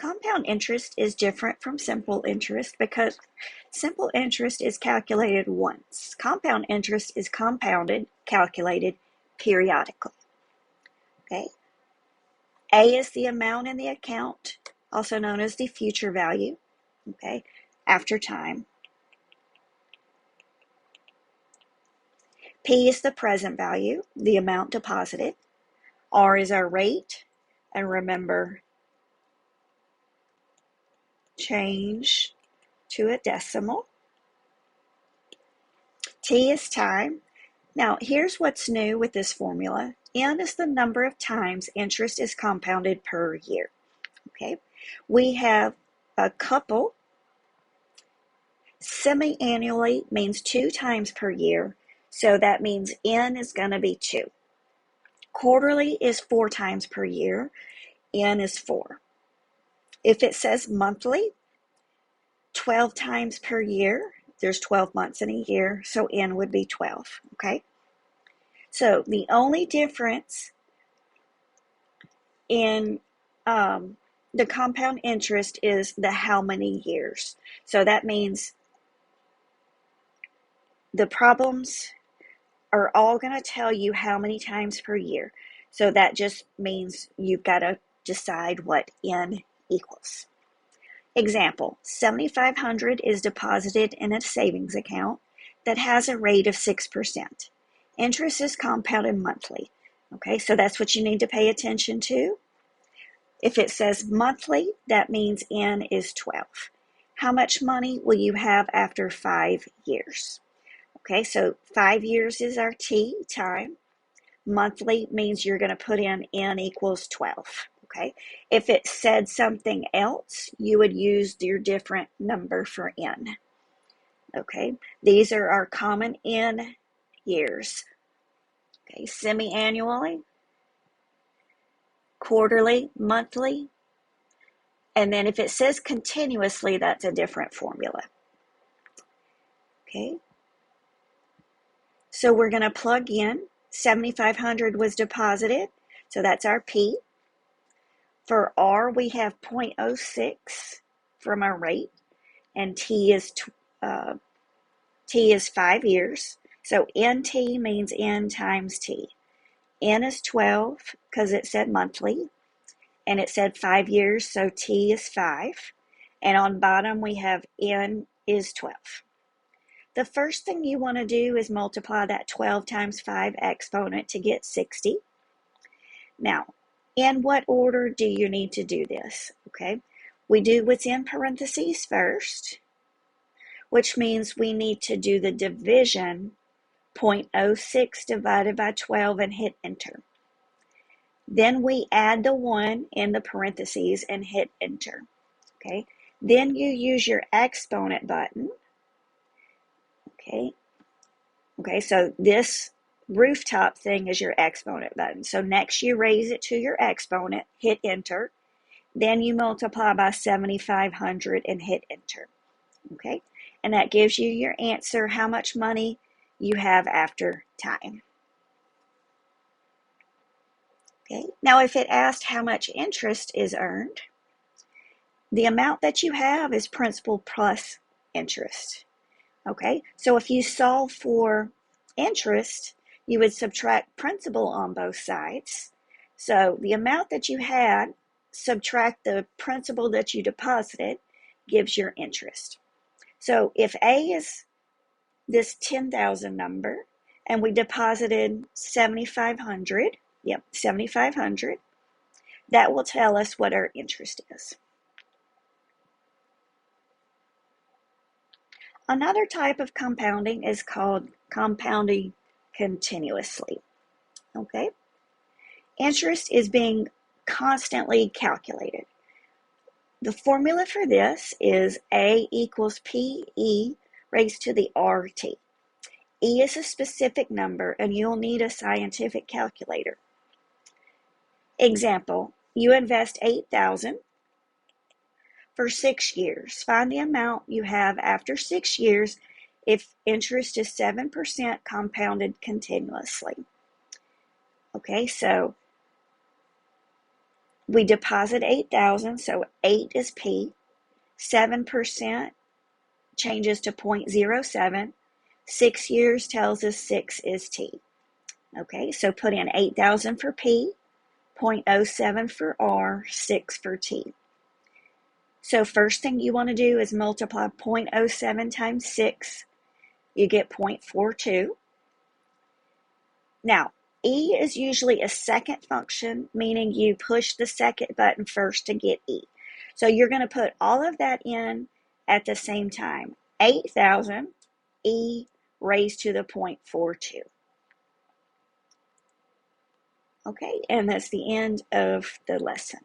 Compound interest is different from simple interest because simple interest is calculated once. Compound interest is calculated periodically. Okay. A is the amount in the account, also known as the future value, okay, after time. P is the present value, the amount deposited. R is our rate, and remember, change to a decimal. T is time. Now, here's what's new with this formula. N is the number of times interest is compounded per year. Okay, we have a couple. Semi-annually means 2 times per year, so that means N is going to be 2. Quarterly is 4 times per year, N is 4. If it says monthly, 12 times per year, there's 12 months in a year, so N would be 12, okay? So the only difference in the compound interest is the how many years. So that means the problems are all going to tell you how many times per year. So that just means you've got to decide what N equals. Example, $7,500 is deposited in a savings account that has a rate of 6%. Interest is compounded monthly. Okay, so that's what you need to pay attention to. If it says monthly, that means N is 12. How much money will you have after 5 years? Okay, so 5 years is our T, time. Monthly means you're going to put in N equals 12. Okay, if it said something else, you would use your different number for N. Okay, these are our common N years. Okay, semi-annually, quarterly, monthly, and then if it says continuously, that's a different formula. Okay, so we're going to plug in. 7,500 was deposited, so that's our P. For R, we have 0.06 from our rate, and T is 5 years. So NT means N times T. N is 12 because it said monthly, and it said 5 years, so T is 5. And on bottom, we have N is 12. The first thing you want to do is multiply that 12 times 5 exponent to get 60. Now, in what order do you need to do this? Okay, we do what's in parentheses first, which means we need to do the division 0.06 divided by 12 and hit enter. Then we add the 1 in the parentheses and hit enter. Okay, then you use your exponent button. Okay, so this rooftop thing is your exponent button. So next you raise it to your exponent, hit enter, then you multiply by 7,500 and hit enter. Okay, and that gives you your answer, how much money you have after time. Okay, now if it asked how much interest is earned, the amount that you have is principal plus interest. Okay, so if you solve for interest, you would subtract principal on both sides. So the amount that you had, subtract the principal that you deposited, gives your interest. So if A is this 10,000 number, and we deposited 7,500, yep, 7,500, that will tell us what our interest is. Another type of compounding is called compounding continuously. Okay, interest is being constantly calculated. The formula for this is A equals PE raised to the RT. E is a specific number, and you'll need a scientific calculator. Example, you invest $8,000 for 6 years. Find the amount you have after 6 years if interest is 7% compounded continuously. Okay, so we deposit 8,000, so 8 is P. 7% changes to 0.07. 6 years tells us 6 is T. Okay, so put in 8,000 for P, 0.07 for R, 6 for T. So first thing you want to do is multiply 0.07 times 6. You get 0.42. Now, E is usually a second function, meaning you push the second button first to get E. So you're going to put all of that in at the same time. 8,000 E raised to the 0.42. Okay, and that's the end of the lesson.